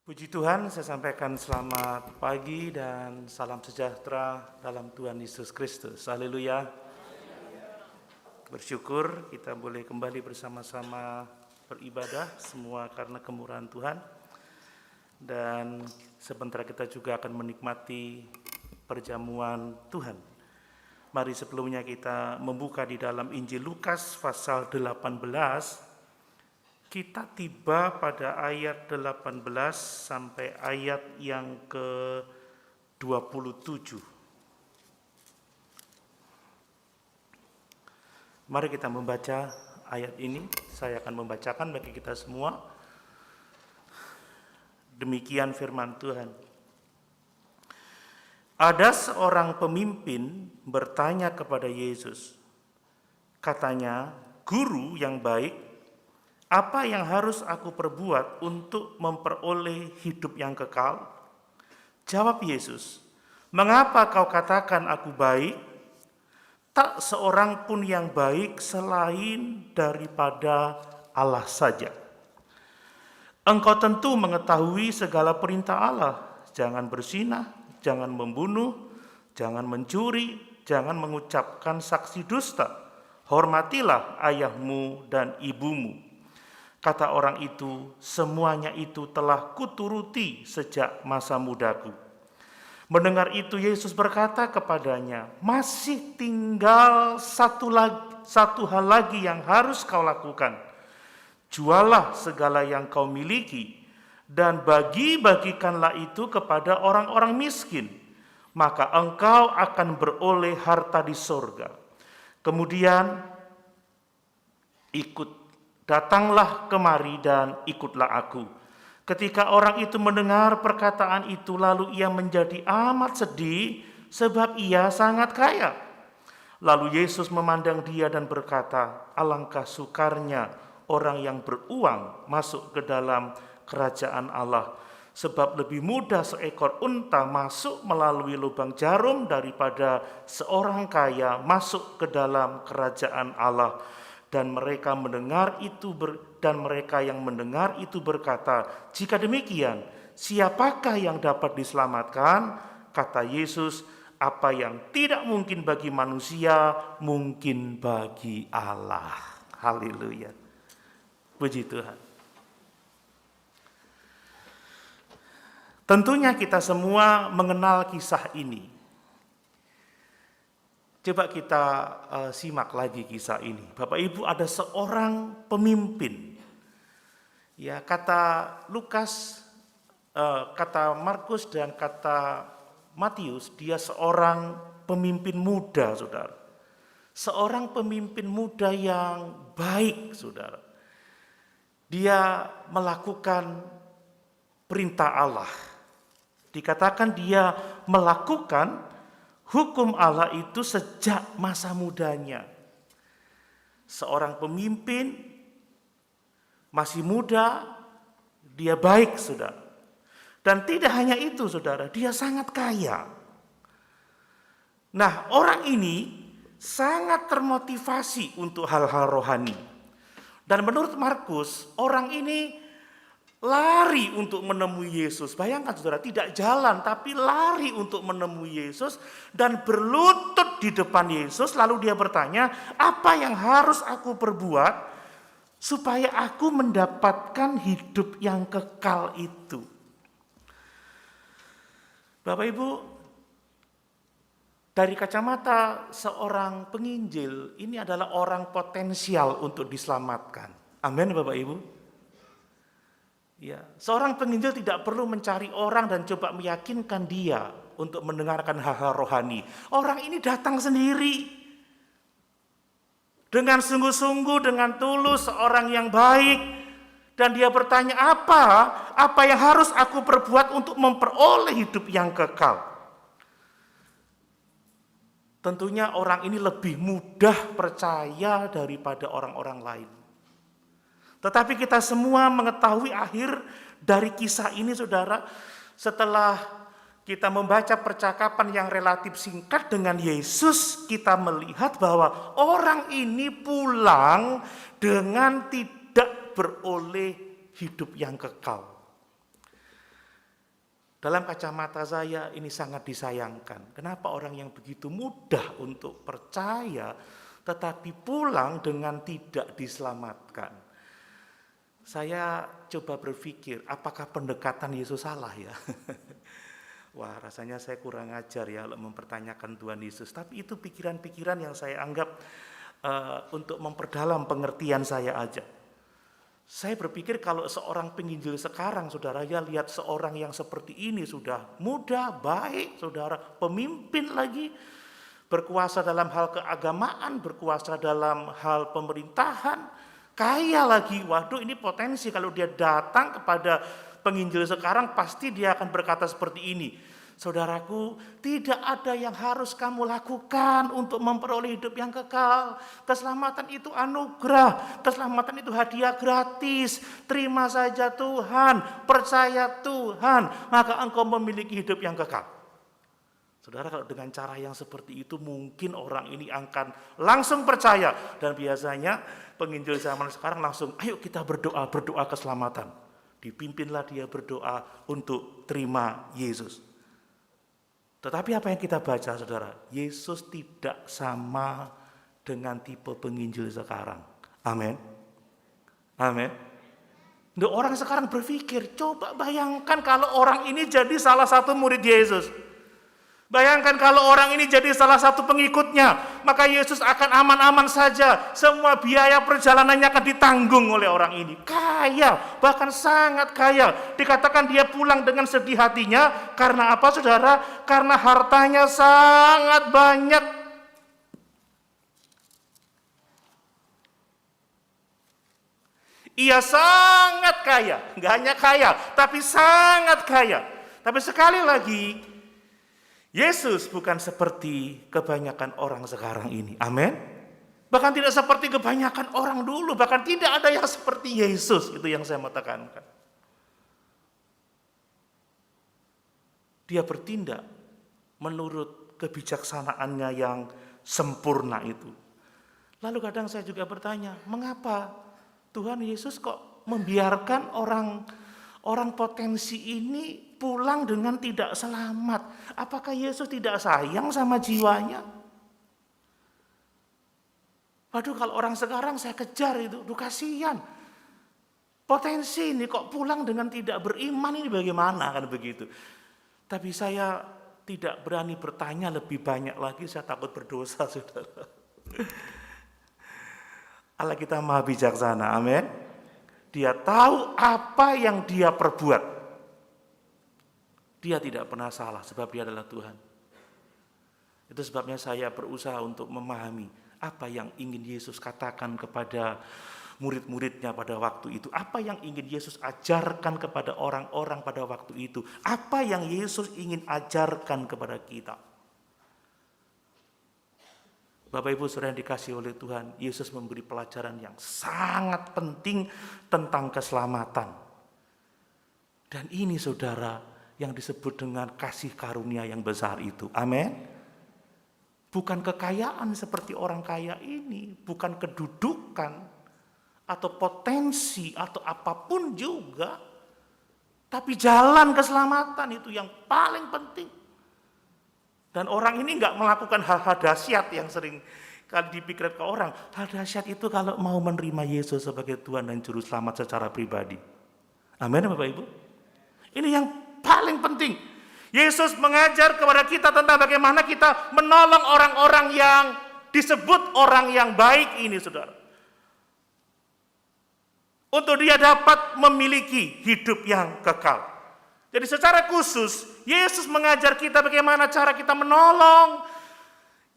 Puji Tuhan, saya sampaikan selamat pagi dan salam sejahtera dalam Tuhan Yesus Kristus. Haleluya. Bersyukur kita boleh kembali bersama-sama beribadah semua karena kemurahan Tuhan. Dan sebentar kita juga akan menikmati perjamuan Tuhan. Mari sebelumnya kita membuka di dalam Injil Lukas pasal 18. Kita tiba pada ayat 18 sampai ayat yang ke-27. Mari kita membaca ayat ini. Saya akan membacakan bagi kita semua. Demikian firman Tuhan. Ada seorang pemimpin bertanya kepada Yesus. Katanya, "Guru yang baik, apa yang harus aku perbuat untuk memperoleh hidup yang kekal?" Jawab Yesus, "Mengapa kau katakan aku baik? Tak seorang pun yang baik selain daripada Allah saja. Engkau tentu mengetahui segala perintah Allah. Jangan berzinah, jangan membunuh, jangan mencuri, jangan mengucapkan saksi dusta. Hormatilah ayahmu dan ibumu." Kata orang itu, "Semuanya itu telah kuturuti sejak masa mudaku." Mendengar itu Yesus berkata kepadanya, "Masih tinggal satu hal lagi yang harus kau lakukan. Jualah segala yang kau miliki dan bagi-bagikanlah itu kepada orang-orang miskin. Maka engkau akan beroleh harta di sorga. Kemudian datanglah kemari dan ikutlah aku." Ketika orang itu mendengar perkataan itu, lalu ia menjadi amat sedih sebab ia sangat kaya. Lalu Yesus memandang dia dan berkata, "Alangkah sukarnya orang yang beruang masuk ke dalam kerajaan Allah. Sebab lebih mudah seekor unta masuk melalui lubang jarum daripada seorang kaya masuk ke dalam kerajaan Allah." Dan mereka yang mendengar itu berkata, "Jika demikian, siapakah yang dapat diselamatkan?" Kata Yesus, "Apa yang tidak mungkin bagi manusia, mungkin bagi Allah." Haleluya. Puji Tuhan. Tentunya kita semua mengenal kisah ini. Coba kita simak lagi kisah ini. Bapak Ibu, ada seorang pemimpin. Ya, kata Lukas, kata Markus dan kata Matius, dia seorang pemimpin muda, Saudara. Seorang pemimpin muda yang baik, Saudara. Dia melakukan perintah Allah. Dikatakan dia melakukan hukum Allah itu sejak masa mudanya. Seorang pemimpin masih muda, dia baik, Saudara. Dan tidak hanya itu, Saudara, dia sangat kaya. Nah, orang ini sangat termotivasi untuk hal-hal rohani. Dan menurut Markus, orang ini lari untuk menemui Yesus. Bayangkan Saudara, tidak jalan tapi lari untuk menemui Yesus dan berlutut di depan Yesus. Lalu dia bertanya, "Apa yang harus aku perbuat supaya aku mendapatkan hidup yang kekal itu?" Bapak Ibu, dari kacamata seorang penginjil, ini adalah orang potensial untuk diselamatkan. Amin, Bapak Ibu. Ya, seorang penginjil tidak perlu mencari orang dan coba meyakinkan dia untuk mendengarkan hal-hal rohani. Orang ini datang sendiri. Dengan sungguh-sungguh, dengan tulus, seorang yang baik. Dan dia bertanya, apa yang harus aku perbuat untuk memperoleh hidup yang kekal? Tentunya orang ini lebih mudah percaya daripada orang-orang lain. Tetapi kita semua mengetahui akhir dari kisah ini, Saudara. Setelah kita membaca percakapan yang relatif singkat dengan Yesus, kita melihat bahwa orang ini pulang dengan tidak beroleh hidup yang kekal. Dalam kacamata saya ini sangat disayangkan. Kenapa orang yang begitu mudah untuk percaya tetapi pulang dengan tidak diselamatkan? Saya coba berpikir, apakah pendekatan Yesus salah ya? Wah, rasanya saya kurang ajar ya untuk mempertanyakan Tuhan Yesus. Tapi itu pikiran-pikiran yang saya anggap untuk memperdalam pengertian saya aja. Saya berpikir kalau seorang penginjil sekarang, saudara ya, lihat seorang yang seperti ini sudah muda, baik, saudara, pemimpin lagi, berkuasa dalam hal keagamaan, berkuasa dalam hal pemerintahan, kaya lagi. Waduh, ini potensi kalau dia datang kepada penginjil sekarang pasti dia akan berkata seperti ini. Saudaraku, tidak ada yang harus kamu lakukan untuk memperoleh hidup yang kekal. Keselamatan itu anugerah, keselamatan itu hadiah gratis. Terima saja Tuhan, percaya Tuhan, maka engkau memiliki hidup yang kekal. Saudara, kalau dengan cara yang seperti itu mungkin orang ini akan langsung percaya. Dan biasanya penginjil zaman sekarang langsung, ayo kita berdoa keselamatan. Dipimpinlah dia berdoa untuk terima Yesus. Tetapi apa yang kita baca, saudara? Yesus tidak sama dengan tipe penginjil sekarang. Amin. Amin. Nah, orang sekarang berpikir, coba bayangkan kalau orang ini jadi salah satu murid Yesus. Bayangkan kalau orang ini jadi salah satu pengikutnya, maka Yesus akan aman-aman saja. Semua biaya perjalanannya akan ditanggung oleh orang ini. Kaya, bahkan sangat kaya. Dikatakan dia pulang dengan sedih hatinya. Karena apa, saudara? Karena hartanya sangat banyak. Ia sangat kaya. Nggak hanya kaya, tapi sangat kaya. Tapi sekali lagi, Yesus bukan seperti kebanyakan orang sekarang ini. Amin. Bahkan tidak seperti kebanyakan orang dulu. Bahkan tidak ada yang seperti Yesus. Itu yang saya mau tekankan. Dia bertindak menurut kebijaksanaannya yang sempurna itu. Lalu kadang saya juga bertanya, mengapa Tuhan Yesus kok membiarkan orang potensi ini pulang dengan tidak selamat? Apakah Yesus tidak sayang sama jiwanya? Waduh, kalau orang sekarang saya kejar itu, kasihan. Potensi ini kok pulang dengan tidak beriman, ini bagaimana kan begitu. Tapi saya tidak berani bertanya lebih banyak lagi, saya takut berdosa, saudara. Allah kita maha bijaksana, amin. Dia tahu apa yang dia perbuat. Dia tidak pernah salah sebab dia adalah Tuhan. Itu sebabnya saya berusaha untuk memahami apa yang ingin Yesus katakan kepada murid-muridnya pada waktu itu. Apa yang ingin Yesus ajarkan kepada orang-orang pada waktu itu. Apa yang Yesus ingin ajarkan kepada kita. Bapak Ibu saudara yang dikasihi oleh Tuhan, Yesus memberi pelajaran yang sangat penting tentang keselamatan. Dan ini saudara, yang disebut dengan kasih karunia yang besar itu. Amin. Bukan kekayaan seperti orang kaya ini, bukan kedudukan atau potensi atau apapun juga, tapi jalan keselamatan itu yang paling penting. Dan orang ini enggak melakukan hal-hal dahsyat yang sering kali dipikirkan ke orang. Hal dahsyat itu kalau mau menerima Yesus sebagai Tuhan dan Juru Selamat secara pribadi. Amin, Bapak Ibu. Ini yang paling penting. Yesus mengajar kepada kita tentang bagaimana kita menolong orang-orang yang disebut orang yang baik ini, saudara. Untuk dia dapat memiliki hidup yang kekal. Jadi secara khusus, Yesus mengajar kita bagaimana cara kita menolong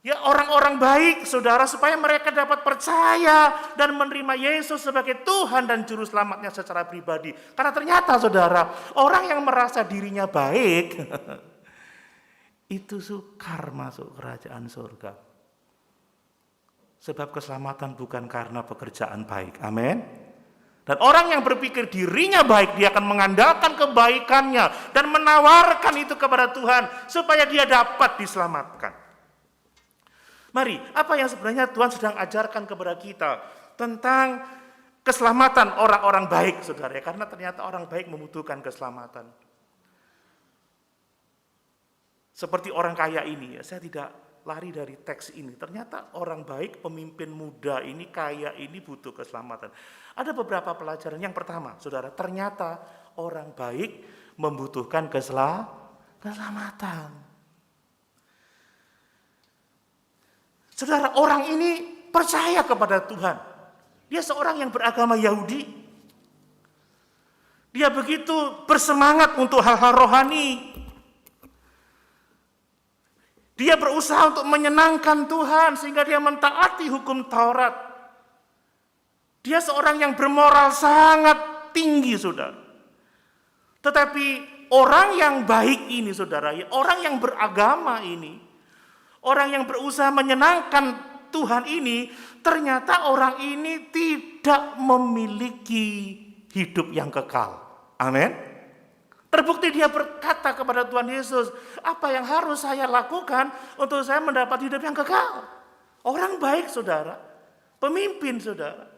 ya orang-orang baik, saudara, supaya mereka dapat percaya dan menerima Yesus sebagai Tuhan dan Juru Selamatnya secara pribadi. Karena ternyata, saudara, orang yang merasa dirinya baik, itu sukar masuk kerajaan surga. Sebab keselamatan bukan karena pekerjaan baik. Amin. Dan orang yang berpikir dirinya baik, dia akan mengandalkan kebaikannya dan menawarkan itu kepada Tuhan supaya dia dapat diselamatkan. Mari, apa yang sebenarnya Tuhan sedang ajarkan kepada kita tentang keselamatan orang-orang baik, saudara, ya? Karena ternyata orang baik membutuhkan keselamatan. Seperti orang kaya ini, ya, saya tidak lari dari teks ini. Ternyata orang baik, pemimpin muda ini, kaya ini butuh keselamatan. Ada beberapa pelajaran. Yang pertama, saudara, ternyata orang baik membutuhkan keselamatan. Saudara, orang ini percaya kepada Tuhan. Dia seorang yang beragama Yahudi. Dia begitu bersemangat untuk hal-hal rohani. Dia berusaha untuk menyenangkan Tuhan sehingga dia mentaati hukum Taurat. Dia seorang yang bermoral sangat tinggi, saudara. Tetapi orang yang baik ini, saudara, orang yang beragama ini, orang yang berusaha menyenangkan Tuhan ini, ternyata orang ini tidak memiliki hidup yang kekal. Amin. Terbukti dia berkata kepada Tuhan Yesus, apa yang harus saya lakukan untuk saya mendapat hidup yang kekal? Orang baik, saudara, pemimpin, saudara,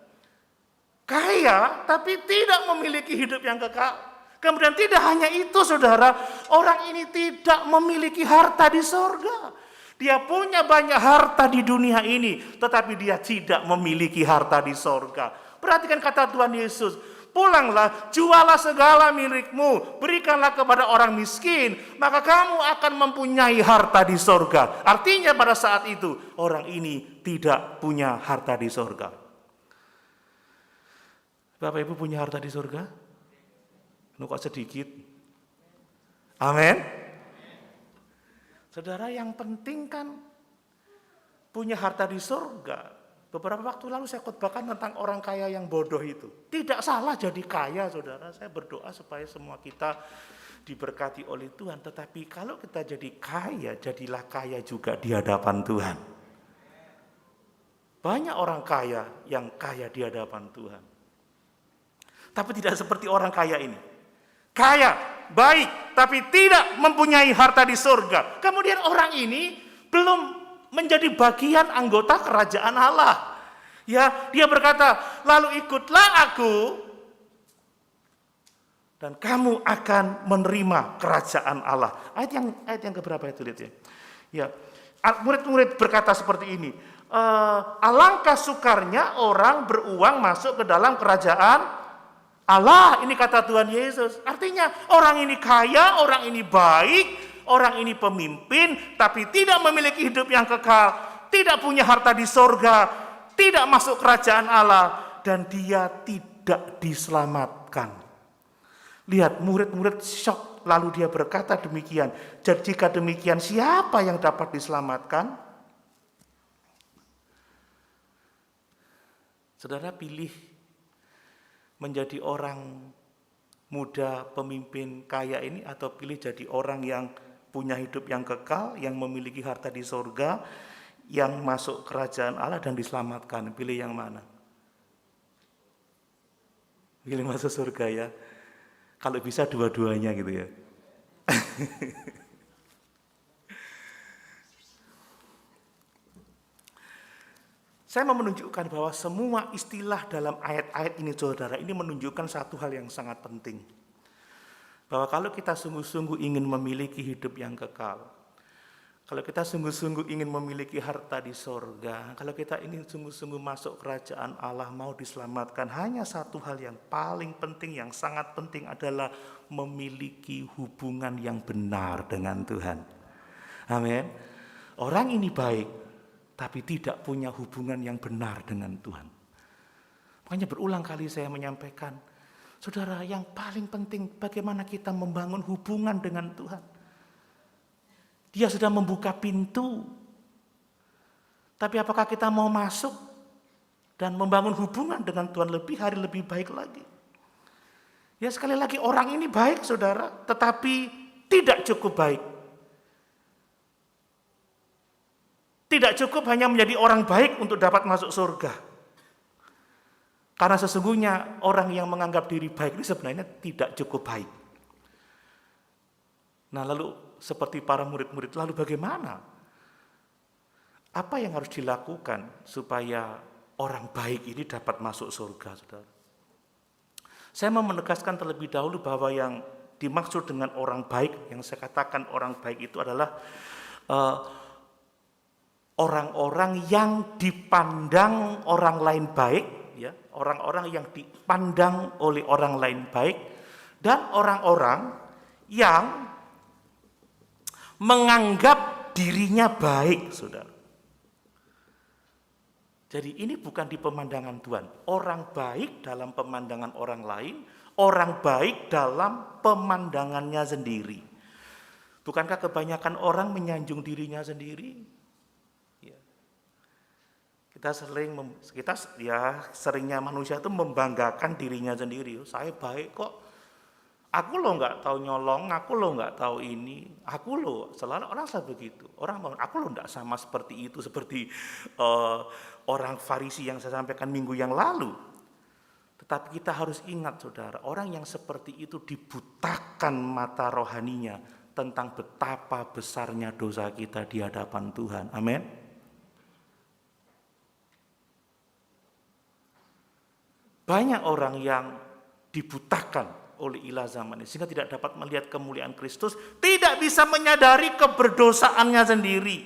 kaya tapi tidak memiliki hidup yang kekal. Kemudian tidak hanya itu, saudara, orang ini tidak memiliki harta di sorga. Dia punya banyak harta di dunia ini, tetapi dia tidak memiliki harta di sorga. Perhatikan kata Tuhan Yesus, pulanglah, jualah segala milikmu, berikanlah kepada orang miskin, maka kamu akan mempunyai harta di sorga. Artinya pada saat itu, orang ini tidak punya harta di sorga. Bapak Ibu punya harta di sorga? Kok sedikit? Amin. Saudara, yang penting kan punya harta di sorga. Beberapa waktu lalu saya khotbahkan tentang orang kaya yang bodoh itu. Tidak salah jadi kaya, saudara. Saya berdoa supaya semua kita diberkati oleh Tuhan. Tetapi kalau kita jadi kaya, jadilah kaya juga di hadapan Tuhan. Banyak orang kaya yang kaya di hadapan Tuhan. Tapi tidak seperti orang kaya ini. Kaya, baik, tapi tidak mempunyai harta di surga. Kemudian orang ini belum menjadi bagian anggota kerajaan Allah. Ya, dia berkata, lalu ikutlah aku dan kamu akan menerima kerajaan Allah. Ayat yang keberapa itu, lihat ya. Ya, murid-murid berkata seperti ini. Alangkah sukarnya orang beruang masuk ke dalam kerajaan Allah, ini kata Tuhan Yesus. Artinya orang ini kaya, orang ini baik, orang ini pemimpin, tapi tidak memiliki hidup yang kekal, tidak punya harta di sorga, tidak masuk kerajaan Allah, dan dia tidak diselamatkan. Lihat, murid-murid syok, lalu dia berkata demikian. Jadi jika demikian, siapa yang dapat diselamatkan? Saudara, pilih menjadi orang muda pemimpin kaya ini atau pilih jadi orang yang punya hidup yang kekal, yang memiliki harta di sorga, yang masuk kerajaan Allah dan diselamatkan. Pilih yang mana? Pilih masuk surga ya. Kalau bisa dua-duanya gitu ya. Saya mau menunjukkan bahwa semua istilah dalam ayat-ayat ini, saudara, ini menunjukkan satu hal yang sangat penting. Bahwa kalau kita sungguh-sungguh ingin memiliki hidup yang kekal, kalau kita sungguh-sungguh ingin memiliki harta di sorga, kalau kita ingin sungguh-sungguh masuk kerajaan Allah, mau diselamatkan, hanya satu hal yang paling penting, yang sangat penting adalah memiliki hubungan yang benar dengan Tuhan. Amin. Orang ini baik, tapi tidak punya hubungan yang benar dengan Tuhan. Makanya berulang kali saya menyampaikan, saudara, yang paling penting bagaimana kita membangun hubungan dengan Tuhan. Dia sudah membuka pintu, tapi apakah kita mau masuk dan membangun hubungan dengan Tuhan lebih hari lebih baik lagi? Ya, sekali lagi, orang ini baik, saudara, tetapi tidak cukup baik. Tidak cukup hanya menjadi orang baik untuk dapat masuk surga. Karena sesungguhnya orang yang menganggap diri baik ini sebenarnya tidak cukup baik. Nah, lalu seperti para murid-murid, lalu bagaimana? Apa yang harus dilakukan supaya orang baik ini dapat masuk surga, saudara? Saya mau menegaskan terlebih dahulu bahwa yang dimaksud dengan orang baik, yang saya katakan orang baik itu adalah orang-orang yang dipandang orang lain baik, ya, orang-orang yang dipandang oleh orang lain baik, dan orang-orang yang menganggap dirinya baik, saudara. Jadi ini bukan di pemandangan Tuhan. Orang baik dalam pemandangan orang lain, orang baik dalam pemandangannya sendiri. Bukankah kebanyakan orang menyanjung dirinya sendiri? Ya. Seringnya manusia itu membanggakan dirinya sendiri. Saya baik kok. Aku loh nggak tahu nyolong, aku loh nggak tahu ini, aku loh selalu orang selalu begitu. Aku loh nggak sama seperti itu, seperti orang Farisi yang saya sampaikan minggu yang lalu. Tetapi kita harus ingat, saudara, orang yang seperti itu dibutakan mata rohaninya tentang betapa besarnya dosa kita di hadapan Tuhan. Amin. Banyak orang yang dibutakan oleh ilah zaman ini, sehingga tidak dapat melihat kemuliaan Kristus, tidak bisa menyadari keberdosaannya sendiri.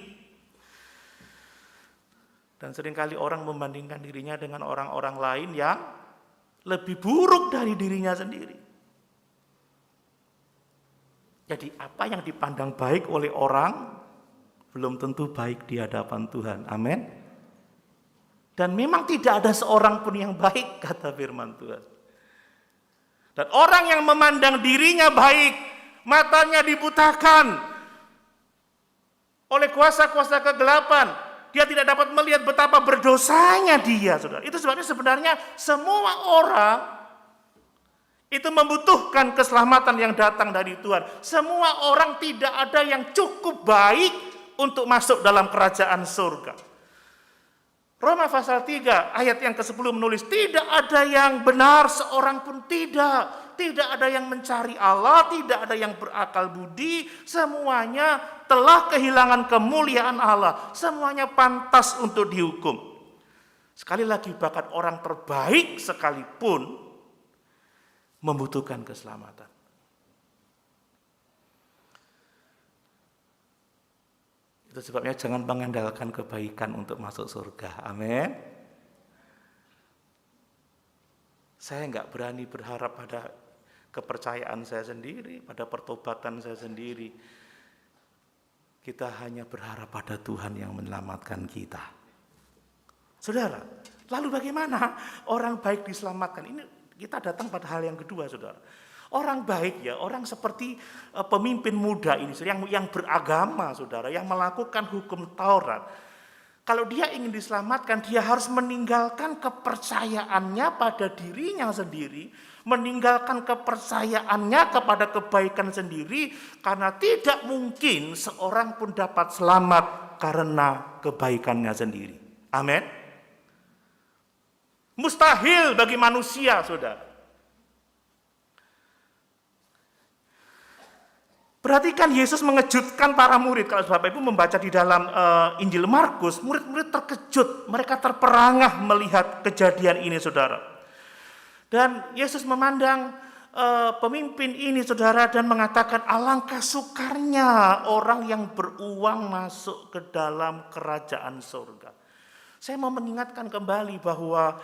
Dan seringkali orang membandingkan dirinya dengan orang-orang lain yang lebih buruk dari dirinya sendiri. Jadi apa yang dipandang baik oleh orang, belum tentu baik di hadapan Tuhan. Amin. Dan memang tidak ada seorang pun yang baik, kata firman Tuhan. Dan orang yang memandang dirinya baik, matanya dibutakan oleh kuasa-kuasa kegelapan. Dia tidak dapat melihat betapa berdosanya dia, saudara. Itu sebabnya sebenarnya semua orang itu membutuhkan keselamatan yang datang dari Tuhan. Semua orang tidak ada yang cukup baik untuk masuk dalam kerajaan surga. Roma pasal 3 ayat yang ke-10 menulis, tidak ada yang benar seorang pun tidak. Tidak ada yang mencari Allah, tidak ada yang berakal budi. Semuanya telah kehilangan kemuliaan Allah. Semuanya pantas untuk dihukum. Sekali lagi, bahkan orang terbaik sekalipun membutuhkan keselamatan. Itu sebabnya jangan mengandalkan kebaikan untuk masuk surga. Amin. Saya enggak berani berharap pada kepercayaan saya sendiri, pada pertobatan saya sendiri. Kita hanya berharap pada Tuhan yang menyelamatkan kita. Saudara, lalu bagaimana orang baik diselamatkan? Ini kita datang pada hal yang kedua, saudara. Orang baik, ya, orang seperti pemimpin muda ini, yang beragama, saudara, yang melakukan hukum Taurat. Kalau dia ingin diselamatkan, dia harus meninggalkan kepercayaannya pada dirinya sendiri, meninggalkan kepercayaannya kepada kebaikan sendiri, karena tidak mungkin seorang pun dapat selamat karena kebaikannya sendiri. Amin. Mustahil bagi manusia, saudara. Perhatikan, Yesus mengejutkan para murid. Kalau Bapak Ibu membaca di dalam Injil Markus, murid-murid terkejut. Mereka terperangah melihat kejadian ini, saudara. Dan Yesus memandang pemimpin ini, saudara, dan mengatakan, alangkah sukarnya orang yang beruang masuk ke dalam kerajaan surga. Saya mau mengingatkan kembali bahwa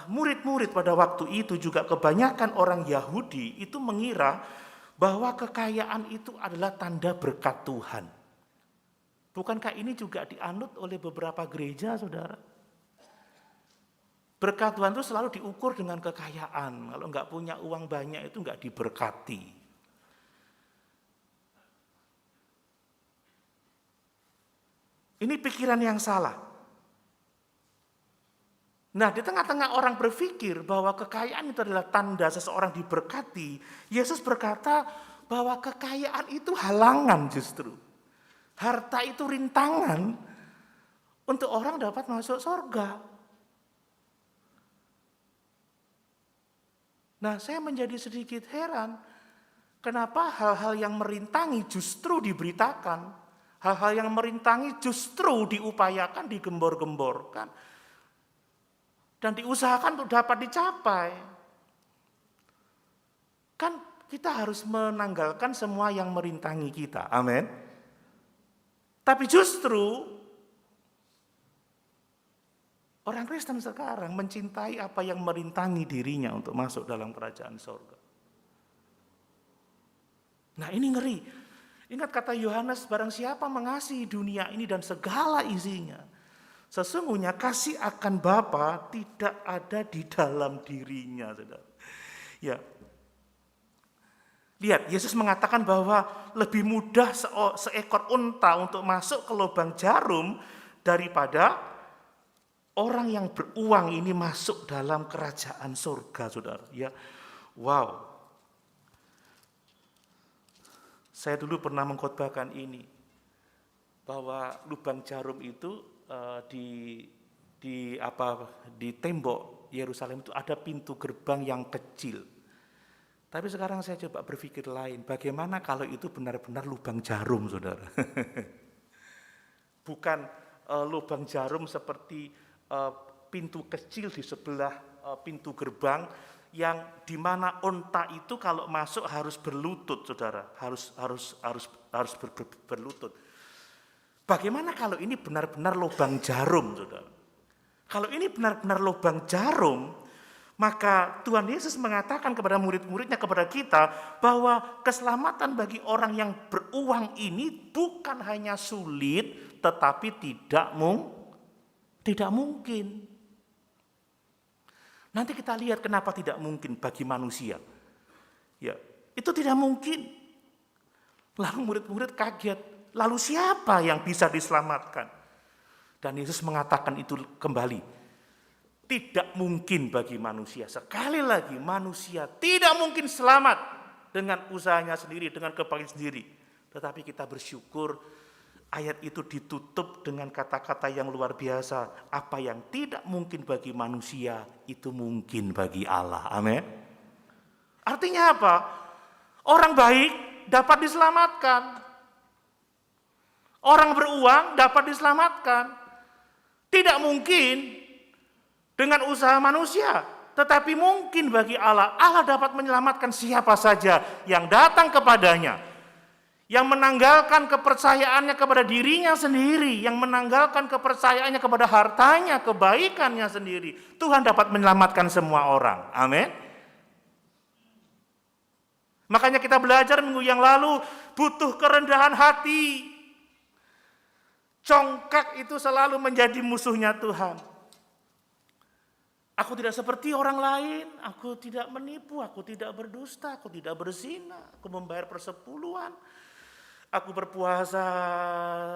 murid-murid pada waktu itu, juga kebanyakan orang Yahudi itu mengira bahwa kekayaan itu adalah tanda berkat Tuhan. Bukankah ini juga dianut oleh beberapa gereja, saudara? Berkat Tuhan itu selalu diukur dengan kekayaan. Kalau enggak punya uang banyak itu enggak diberkati. Ini pikiran yang salah. Nah, di tengah-tengah orang berpikir bahwa kekayaan itu adalah tanda seseorang diberkati, Yesus berkata bahwa kekayaan itu halangan justru. Harta itu rintangan untuk orang dapat masuk surga. Nah, saya menjadi sedikit heran, kenapa hal-hal yang merintangi justru diberitakan, hal-hal yang merintangi justru diupayakan, digembor-gemborkan, dan diusahakan untuk dapat dicapai. Kan kita harus menanggalkan semua yang merintangi kita. Amin. Tapi justru orang Kristen sekarang mencintai apa yang merintangi dirinya untuk masuk dalam kerajaan surga. Nah, ini ngeri. Ingat kata Yohanes, barang siapa mengasihi dunia ini dan segala isinya, sesungguhnya kasih akan Bapa tidak ada di dalam dirinya, saudara. Ya. Lihat, Yesus mengatakan bahwa lebih mudah seekor unta untuk masuk ke lubang jarum daripada orang yang beruang ini masuk dalam kerajaan surga, saudara. Ya, wow. Saya dulu pernah mengkhotbahkan ini, bahwa lubang jarum itu di tembok Yerusalem itu ada pintu gerbang yang kecil. Tapi sekarang saya coba berpikir lain, bagaimana kalau itu benar-benar lubang jarum, saudara? Bukan lubang jarum seperti pintu kecil di sebelah pintu gerbang, yang dimana unta itu kalau masuk harus berlutut, saudara, harus berlutut. Bagaimana kalau ini benar-benar lubang jarum, saudara? Kalau ini benar-benar lubang jarum, maka Tuhan Yesus mengatakan kepada murid-muridnya, kepada kita, bahwa keselamatan bagi orang yang beruang ini bukan hanya sulit, tetapi tidak mungkin. Nanti kita lihat kenapa tidak mungkin bagi manusia. Ya, itu tidak mungkin. Lalu murid-murid kaget. Lalu siapa yang bisa diselamatkan? Dan Yesus mengatakan itu kembali. Tidak mungkin bagi manusia. Sekali lagi, manusia tidak mungkin selamat dengan usahanya sendiri, dengan kebaikan sendiri. Tetapi kita bersyukur ayat itu ditutup dengan kata-kata yang luar biasa. Apa yang tidak mungkin bagi manusia, itu mungkin bagi Allah. Amin. Artinya apa? Orang baik dapat diselamatkan. Orang beruang dapat diselamatkan. Tidak mungkin dengan usaha manusia, tetapi mungkin bagi Allah. Allah dapat menyelamatkan siapa saja yang datang kepadanya, yang menanggalkan kepercayaannya kepada dirinya sendiri, yang menanggalkan kepercayaannya kepada hartanya, kebaikannya sendiri. Tuhan dapat menyelamatkan semua orang. Amin. Makanya kita belajar minggu yang lalu, butuh kerendahan hati. Congkak itu selalu menjadi musuhnya Tuhan. Aku tidak seperti orang lain, aku tidak menipu, aku tidak berdusta, aku tidak berzina, aku membayar persepuluhan. Aku berpuasa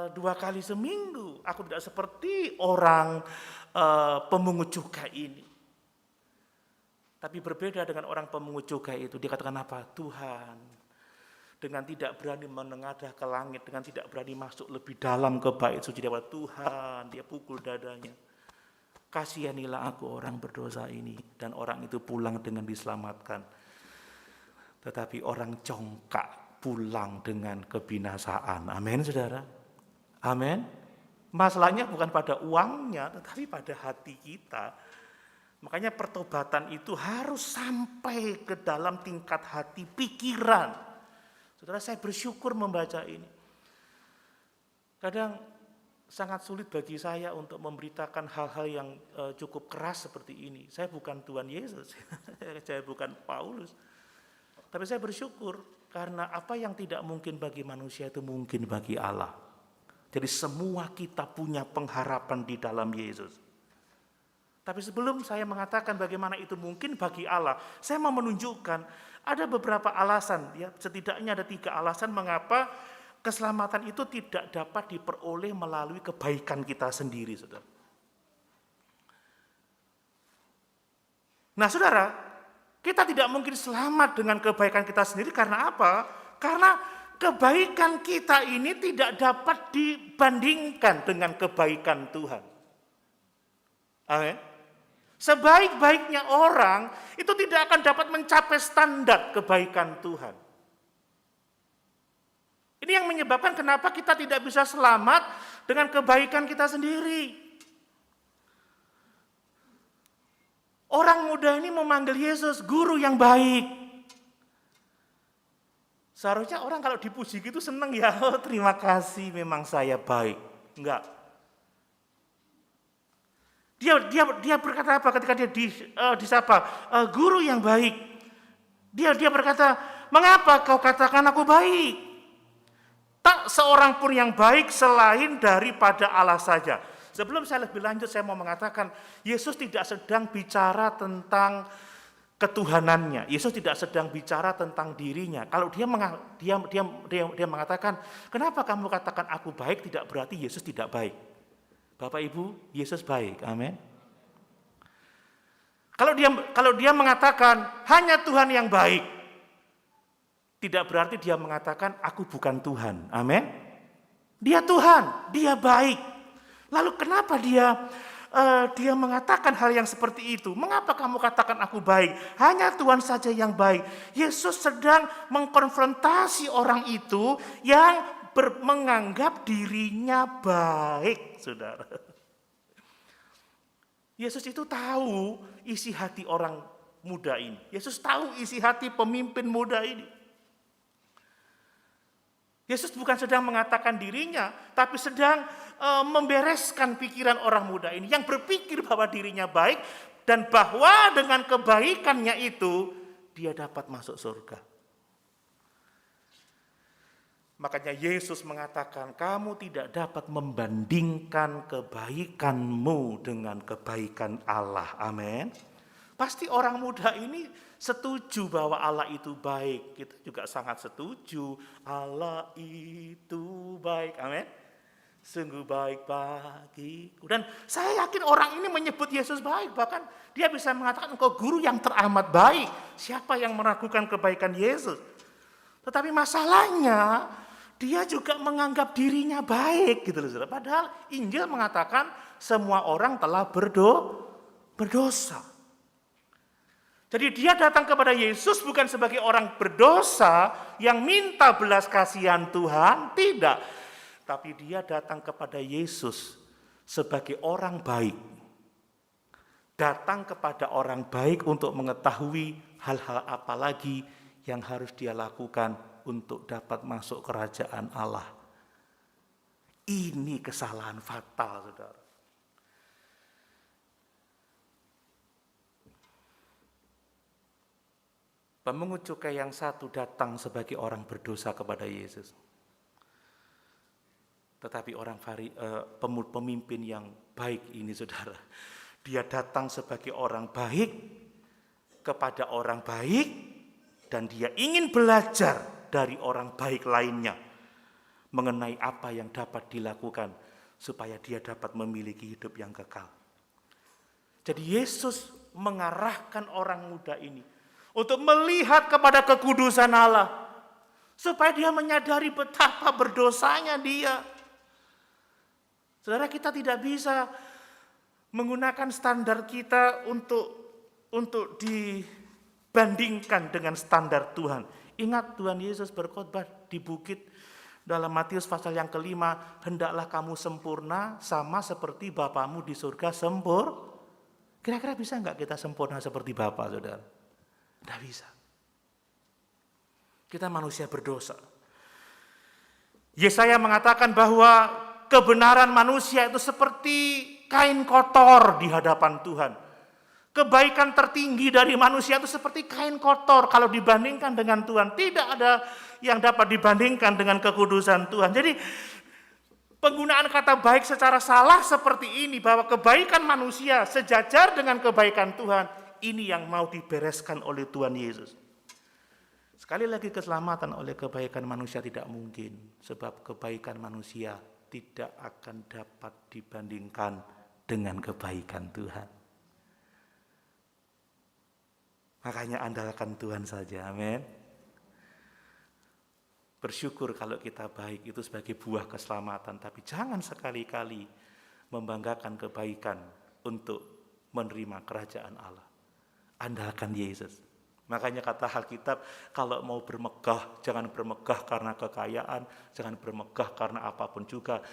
2 kali seminggu. Aku tidak seperti orang pemungut cukai ini. Tapi berbeda dengan orang pemungut cukai itu. Dia katakan apa? Tuhan, dengan tidak berani menengadah ke langit, dengan tidak berani masuk lebih dalam ke bait suci dewa, Tuhan, dia pukul dadanya. Kasihanilah aku orang berdosa ini. Dan orang itu pulang dengan diselamatkan. Tetapi orang congkak pulang dengan kebinasaan. Amin, saudara. Amin. Masalahnya bukan pada uangnya, tetapi pada hati kita. Makanya pertobatan itu harus sampai ke dalam tingkat hati, pikiran. Saudara, saya bersyukur membaca ini. Kadang sangat sulit bagi saya untuk memberitakan hal-hal yang cukup keras seperti ini. Saya bukan Tuhan Yesus, saya bukan Paulus. Tapi saya bersyukur karena apa yang tidak mungkin bagi manusia itu mungkin bagi Allah. Jadi semua kita punya pengharapan di dalam Yesus. Tapi sebelum saya mengatakan bagaimana itu mungkin bagi Allah, saya mau menunjukkan ada beberapa alasan, ya, setidaknya ada 3 alasan mengapa keselamatan itu tidak dapat diperoleh melalui kebaikan kita sendiri, saudara. Nah, saudara, kita tidak mungkin selamat dengan kebaikan kita sendiri karena apa? Karena kebaikan kita ini tidak dapat dibandingkan dengan kebaikan Tuhan. Amin. Sebaik-baiknya orang itu tidak akan dapat mencapai standar kebaikan Tuhan. Ini yang menyebabkan kenapa kita tidak bisa selamat dengan kebaikan kita sendiri. Orang muda ini memanggil Yesus guru yang baik. Seharusnya orang kalau dipuji gitu seneng ya, oh terima kasih memang saya baik. Enggak. Dia berkata apa ketika dia disapa? Guru yang baik. Dia berkata, mengapa kau katakan aku baik? Tak seorang pun yang baik selain daripada Allah saja. Sebelum saya lebih lanjut, saya mau mengatakan, Yesus tidak sedang bicara tentang ketuhanannya. Yesus tidak sedang bicara tentang dirinya. Kalau dia mengatakan, kenapa kamu katakan aku baik, tidak berarti Yesus tidak baik. Bapak Ibu, Yesus baik. Amin. Kalau dia mengatakan hanya Tuhan yang baik, tidak berarti dia mengatakan aku bukan Tuhan. Amin. Dia Tuhan, dia baik. Lalu kenapa dia mengatakan hal yang seperti itu? Mengapa kamu katakan aku baik? Hanya Tuhan saja yang baik. Yesus sedang mengkonfrontasi orang itu yang menganggap dirinya baik, saudara. Yesus itu tahu isi hati orang muda ini. Yesus tahu isi hati pemimpin muda ini. Yesus bukan sedang mengatakan dirinya, tapi sedang membereskan pikiran orang muda ini yang berpikir bahwa dirinya baik dan bahwa dengan kebaikannya itu dia dapat masuk surga. Makanya Yesus mengatakan, kamu tidak dapat membandingkan kebaikanmu dengan kebaikan Allah. Amin. Pasti orang muda ini setuju bahwa Allah itu baik. Kita juga sangat setuju. Allah itu baik. Amin. Sungguh baik bagiku. Dan saya yakin orang ini menyebut Yesus baik. Bahkan dia bisa mengatakan, engkau guru yang teramat baik. Siapa yang meragukan kebaikan Yesus? Tetapi masalahnya, dia juga menganggap dirinya baik gitu loh, saudara. Padahal Injil mengatakan semua orang telah berdosa. Jadi dia datang kepada Yesus bukan sebagai orang berdosa yang minta belas kasihan Tuhan, tidak. Tapi dia datang kepada Yesus sebagai orang baik. Datang kepada orang baik untuk mengetahui hal-hal apa lagi yang harus dia lakukan untuk dapat masuk kerajaan Allah. Ini kesalahan fatal, saudara. Pemungut cukai yang satu datang sebagai orang berdosa kepada Yesus. Tetapi pemimpin yang baik ini, saudara, dia datang sebagai orang baik kepada orang baik dan dia ingin belajar dari orang baik lainnya mengenai apa yang dapat dilakukan supaya dia dapat memiliki hidup yang kekal. Jadi Yesus mengarahkan orang muda ini untuk melihat kepada kekudusan Allah supaya dia menyadari betapa berdosanya dia. Saudara, kita tidak bisa menggunakan standar kita untuk dibandingkan dengan standar Tuhan. Ingat Tuhan Yesus berkhotbah di bukit dalam Matius pasal yang kelima, hendaklah kamu sempurna sama seperti Bapamu di surga sempurna. Kira-kira bisa enggak kita sempurna seperti Bapa, saudara? Tidak bisa. Kita manusia berdosa. Yesaya mengatakan bahwa kebenaran manusia itu seperti kain kotor di hadapan Tuhan. Kebaikan tertinggi dari manusia itu seperti kain kotor kalau dibandingkan dengan Tuhan. Tidak ada yang dapat dibandingkan dengan kekudusan Tuhan. Jadi penggunaan kata baik secara salah seperti ini, bahwa kebaikan manusia sejajar dengan kebaikan Tuhan, ini yang mau dibereskan oleh Tuhan Yesus. Sekali lagi, keselamatan oleh kebaikan manusia tidak mungkin, sebab kebaikan manusia tidak akan dapat dibandingkan dengan kebaikan Tuhan. Makanya andalkan Tuhan saja, amin. Bersyukur kalau kita baik itu sebagai buah keselamatan, tapi jangan sekali-kali membanggakan kebaikan untuk menerima kerajaan Allah. Andalkan Yesus. Makanya kata Alkitab, kalau mau bermegah, jangan bermegah karena kekayaan, jangan bermegah karena apapun juga,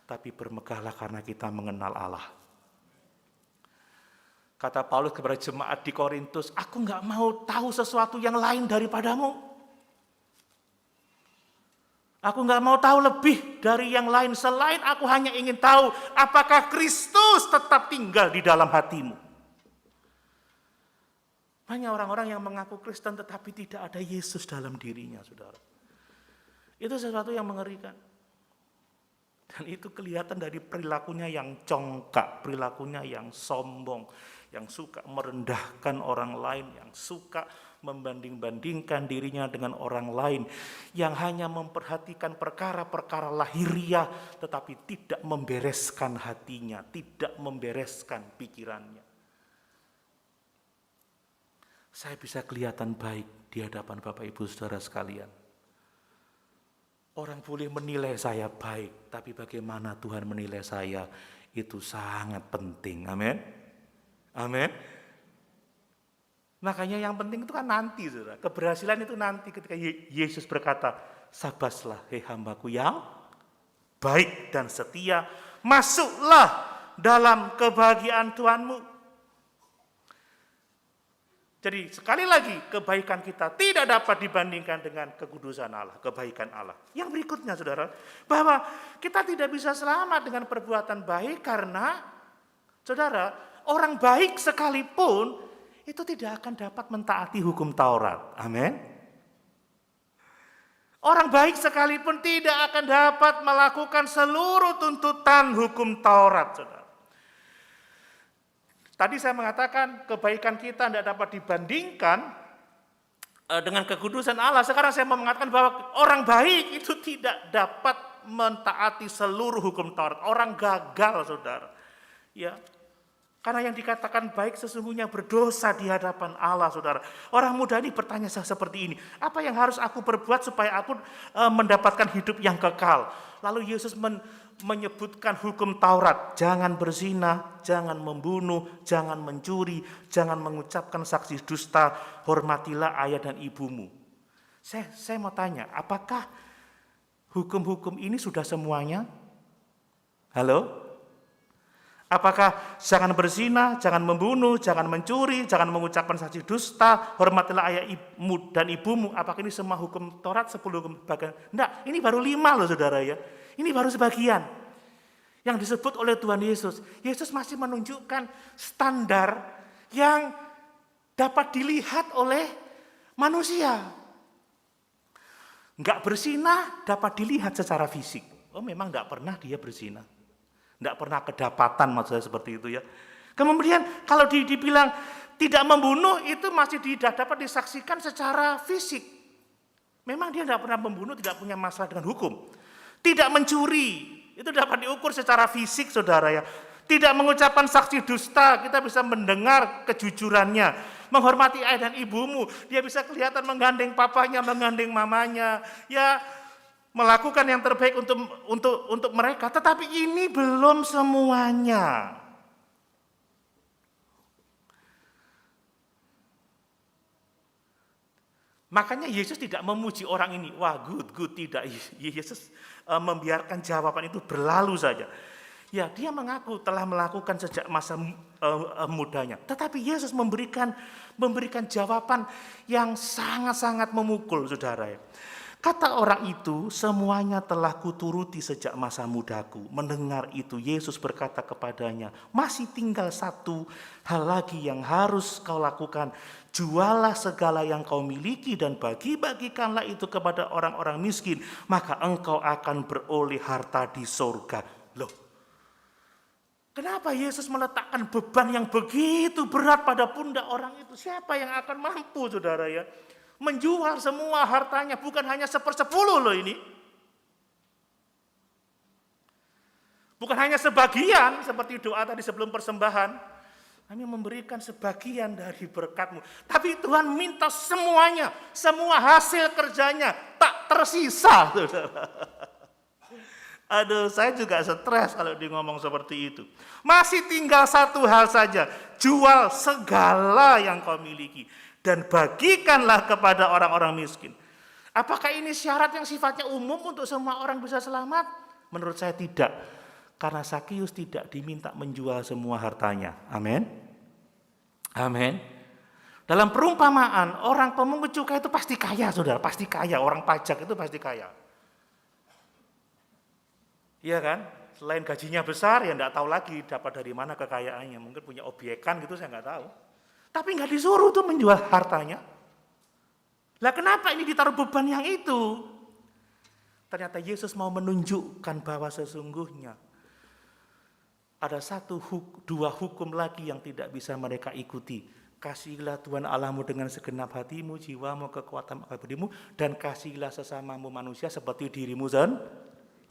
tapi bermegahlah karena kita mengenal Allah. Kata Paulus kepada jemaat di Korintus, aku nggak mau tahu sesuatu yang lain daripadamu. Aku nggak mau tahu lebih dari yang lain selain aku hanya ingin tahu apakah Kristus tetap tinggal di dalam hatimu. Banyak orang-orang yang mengaku Kristen tetapi tidak ada Yesus dalam dirinya, saudara. Itu sesuatu yang mengerikan. Dan itu kelihatan dari perilakunya yang congkak, perilakunya yang sombong, yang suka merendahkan orang lain, yang suka membanding-bandingkan dirinya dengan orang lain, yang hanya memperhatikan perkara-perkara lahiriah tetapi tidak membereskan hatinya, tidak membereskan pikirannya. Saya bisa kelihatan baik di hadapan Bapak Ibu Saudara sekalian. Orang boleh menilai saya baik, tapi bagaimana Tuhan menilai saya itu sangat penting. Amin. Amin. Makanya yang penting itu kan nanti, saudara. Keberhasilan itu nanti ketika Yesus berkata, sabaslah hei hambaku yang baik dan setia, masuklah dalam kebahagiaan Tuhanmu. Jadi sekali lagi, kebaikan kita tidak dapat dibandingkan dengan kekudusan Allah, kebaikan Allah. Yang berikutnya, saudara, bahwa kita tidak bisa selamat dengan perbuatan baik karena, saudara, orang baik sekalipun itu tidak akan dapat mentaati hukum Taurat. Amin. Orang baik sekalipun tidak akan dapat melakukan seluruh tuntutan hukum Taurat, saudara. Tadi saya mengatakan kebaikan kita tidak dapat dibandingkan dengan kekudusan Allah. Sekarang saya mau mengatakan bahwa orang baik itu tidak dapat mentaati seluruh hukum Taurat. Orang gagal, saudara. Ya. Karena yang dikatakan baik sesungguhnya berdosa di hadapan Allah, saudara. Orang muda ini bertanya seperti ini, apa yang harus aku perbuat supaya aku mendapatkan hidup yang kekal? Lalu Yesus menyebutkan hukum Taurat, jangan berzina, jangan membunuh, jangan mencuri, jangan mengucapkan saksi dusta, hormatilah ayah dan ibumu. Saya mau tanya, apakah hukum-hukum ini sudah semuanya? Halo? Apakah jangan berzina, jangan membunuh, jangan mencuri, jangan mengucapkan saksi dusta, hormatilah ayahmu dan ibumu. Apakah ini semua hukum Taurat, 10 hukum bagian? Enggak, ini baru 5 loh, saudara ya. Ini baru sebagian yang disebut oleh Tuhan Yesus. Yesus masih menunjukkan standar yang dapat dilihat oleh manusia. Enggak berzina dapat dilihat secara fisik. Oh, memang enggak pernah dia berzina. Tidak pernah kedapatan, maksud saya seperti itu ya. Kemudian kalau dibilang tidak membunuh itu masih dapat disaksikan secara fisik. Memang dia tidak pernah membunuh, tidak punya masalah dengan hukum. Tidak mencuri, itu dapat diukur secara fisik, saudara ya. Tidak mengucapkan saksi dusta, kita bisa mendengar kejujurannya. Menghormati ayah dan ibumu, dia bisa kelihatan menggandeng papanya, menggandeng mamanya. Ya, melakukan yang terbaik untuk mereka, tetapi ini belum semuanya. Makanya Yesus tidak memuji orang ini, wah good, tidak. Yesus membiarkan jawaban itu berlalu saja. Ya, dia mengaku telah melakukan sejak masa mudanya, tetapi Yesus memberikan jawaban yang sangat-sangat memukul, saudara ya. Kata orang itu, semuanya telah kuturuti sejak masa mudaku. Mendengar itu, Yesus berkata kepadanya, masih tinggal satu hal lagi yang harus kau lakukan. Jualah segala yang kau miliki dan bagi-bagikanlah itu kepada orang-orang miskin. Maka engkau akan beroleh harta di surga. Loh, kenapa Yesus meletakkan beban yang begitu berat pada pundak orang itu? Siapa yang akan mampu, saudara ya? Menjual semua hartanya, bukan hanya 1/10 loh ini. Bukan hanya sebagian seperti doa tadi sebelum persembahan. Kami memberikan sebagian dari berkat-Mu. Tapi Tuhan minta semuanya, semua hasil kerjanya tak tersisa. Aduh, saya juga stres kalau dia ngomong seperti itu. Masih tinggal satu hal saja, jual segala yang kau miliki dan bagikanlah kepada orang-orang miskin. Apakah ini syarat yang sifatnya umum untuk semua orang bisa selamat? Menurut saya tidak. Karena Zakius tidak diminta menjual semua hartanya. Amin. Amin. Dalam perumpamaan, orang pemungut cukai itu pasti kaya, saudara. Pasti kaya. Orang pajak itu pasti kaya. Iya kan? Selain gajinya besar, ya enggak tahu lagi dapat dari mana kekayaannya. Mungkin punya obyekan gitu, saya enggak tahu. Tapi enggak disuruh tuh menjual hartanya. Lah kenapa ini ditaruh beban yang itu? Ternyata Yesus mau menunjukkan bahwa sesungguhnya ada dua hukum lagi yang tidak bisa mereka ikuti. Kasihilah Tuhan Allahmu dengan segenap hatimu, jiwamu, kekuatan bodimu, dan kasihilah sesamamu manusia seperti dirimu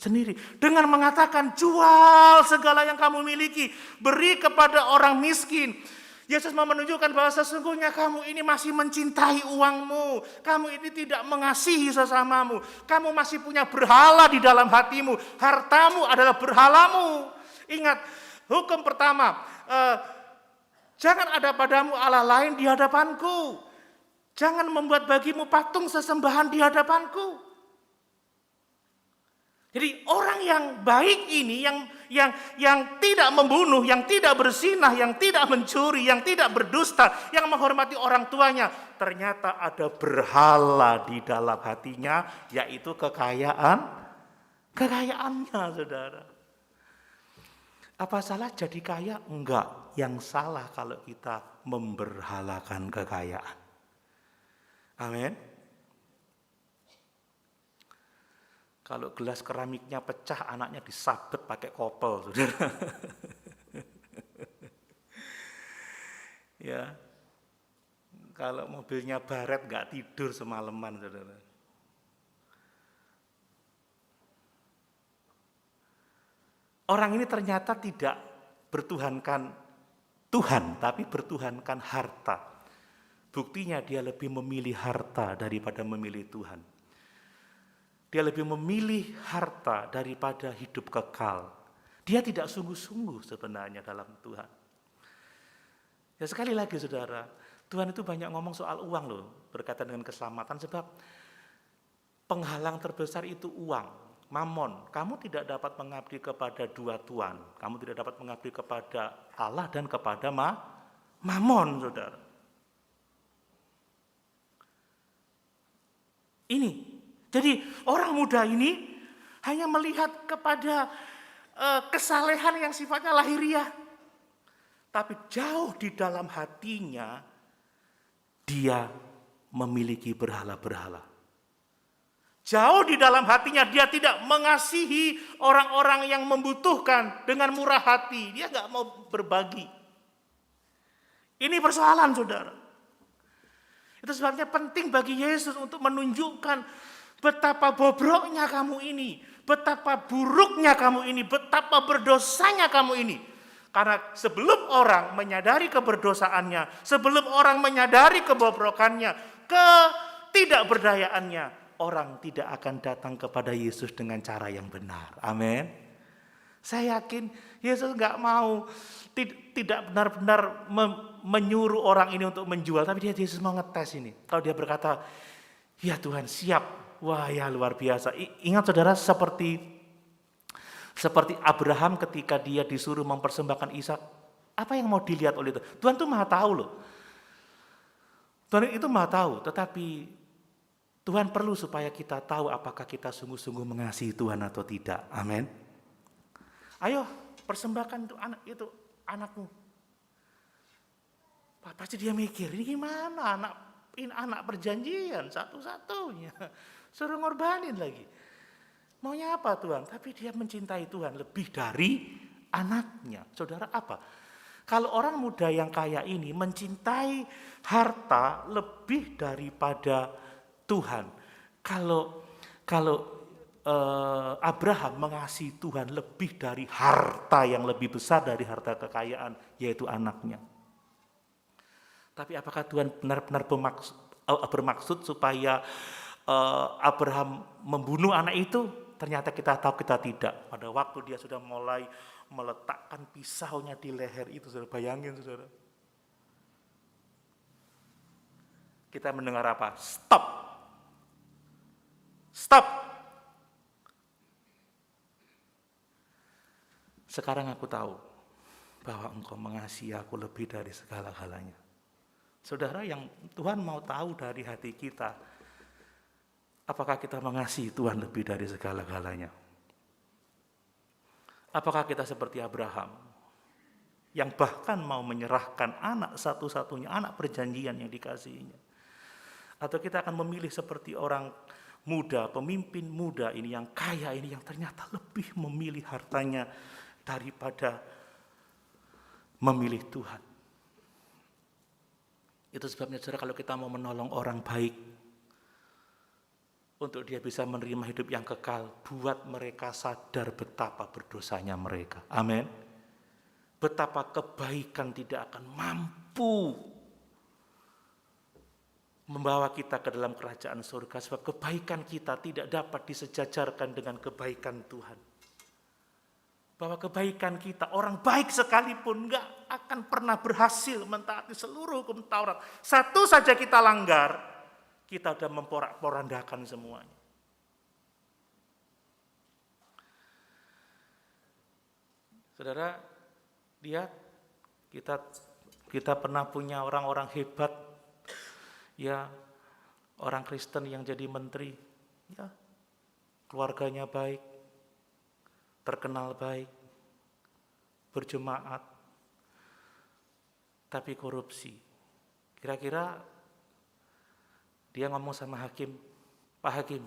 sendiri. Dengan mengatakan, jual segala yang kamu miliki, beri kepada orang miskin. Yesus mau menunjukkan bahwa sesungguhnya kamu ini masih mencintai uangmu. Kamu ini tidak mengasihi sesamamu. Kamu masih punya berhala di dalam hatimu. Hartamu adalah berhalamu. Ingat, hukum pertama, jangan ada padamu Allah lain di hadapanku. Jangan membuat bagimu patung sesembahan di hadapanku. Jadi orang yang baik ini, yang tidak membunuh, yang tidak berzinah, yang tidak mencuri, yang tidak berdusta, yang menghormati orang tuanya, ternyata ada berhala di dalam hatinya, yaitu kekayaannya, saudara. Apa salah jadi kaya? Enggak. Yang salah kalau kita memberhalakan kekayaan. Amin. Kalau gelas keramiknya pecah, anaknya disabet pakai kopel, saudara. Ya, kalau mobilnya baret nggak tidur semalaman, saudara. Orang ini ternyata tidak bertuhankan Tuhan, tapi bertuhankan harta. Buktinya dia lebih memilih harta daripada memilih Tuhan. Dia lebih memilih harta daripada hidup kekal. Dia tidak sungguh-sungguh sebenarnya dalam Tuhan. Ya sekali lagi saudara, Tuhan itu banyak ngomong soal uang loh, berkaitan dengan keselamatan, sebab penghalang terbesar itu uang, mamon. Kamu tidak dapat mengabdi kepada dua tuan. Kamu tidak dapat mengabdi kepada Allah dan kepada mamon, saudara. Ini. Jadi orang muda ini hanya melihat kepada kesalehan yang sifatnya lahiriah. Tapi jauh di dalam hatinya dia memiliki berhala-berhala. Jauh di dalam hatinya dia tidak mengasihi orang-orang yang membutuhkan dengan murah hati. Dia nggak mau berbagi. Ini persoalan, saudara. Itu sebabnya penting bagi Yesus untuk menunjukkan betapa bobroknya kamu ini, betapa buruknya kamu ini, betapa berdosanya kamu ini. Karena sebelum orang menyadari keberdosaannya, sebelum orang menyadari kebobrokannya, ketidakberdayaannya, orang tidak akan datang kepada Yesus dengan cara yang benar. Amin. Saya yakin Yesus nggak mau, tidak benar-benar menyuruh orang ini untuk menjual, tapi Yesus mau ngetes ini. Kalau dia berkata, ya Tuhan siap. Wah ya luar biasa. Ingat saudara, seperti Abraham ketika dia disuruh mempersembahkan Ishak. Apa yang mau dilihat oleh Tuhan? Tuhan itu maha tahu loh. Tuhan itu maha tahu, tetapi Tuhan perlu supaya kita tahu apakah kita sungguh-sungguh mengasihi Tuhan atau tidak. Amin. Ayo persembahkan itu anakmu. Pasti dia mikir, ini gimana anak perjanjian satu-satunya. Suruh ngorbanin lagi. Maunya apa Tuhan? Tapi dia mencintai Tuhan lebih dari anaknya. Saudara apa? Kalau orang muda yang kaya ini mencintai harta lebih daripada Tuhan. Kalau Abraham mengasihi Tuhan lebih dari harta yang lebih besar dari harta kekayaan, yaitu anaknya. Tapi apakah Tuhan benar-benar bermaksud supaya Abraham membunuh anak itu? Ternyata kita tahu kita tidak. Pada waktu dia sudah mulai meletakkan pisaunya di leher itu, saudara, bayangin saudara. Kita mendengar apa? Stop. Stop. Sekarang aku tahu bahwa engkau mengasihi aku lebih dari segala-galanya. Saudara, yang Tuhan mau tahu dari hati kita, apakah kita mengasihi Tuhan lebih dari segala-galanya? Apakah kita seperti Abraham yang bahkan mau menyerahkan anak satu-satunya, anak perjanjian yang dikasihinya? Atau kita akan memilih seperti orang muda, pemimpin muda ini yang kaya ini, yang ternyata lebih memilih hartanya daripada memilih Tuhan? Itu sebabnya saudara, kalau kita mau menolong orang baik untuk dia bisa menerima hidup yang kekal, buat mereka sadar betapa berdosanya mereka. Amin. Betapa kebaikan tidak akan mampu membawa kita ke dalam kerajaan surga, sebab kebaikan kita tidak dapat disejajarkan dengan kebaikan Tuhan. Bahwa kebaikan kita, orang baik sekalipun gak akan pernah berhasil mentaati seluruh hukum Taurat. Satu saja kita langgar, kita sudah memporak-porandakan semuanya. Saudara, lihat, kita pernah punya orang-orang hebat, ya, orang Kristen yang jadi menteri, ya, keluarganya baik, terkenal baik, berjemaat, tapi korupsi. Kira-kira dia ngomong sama hakim, "Pak Hakim,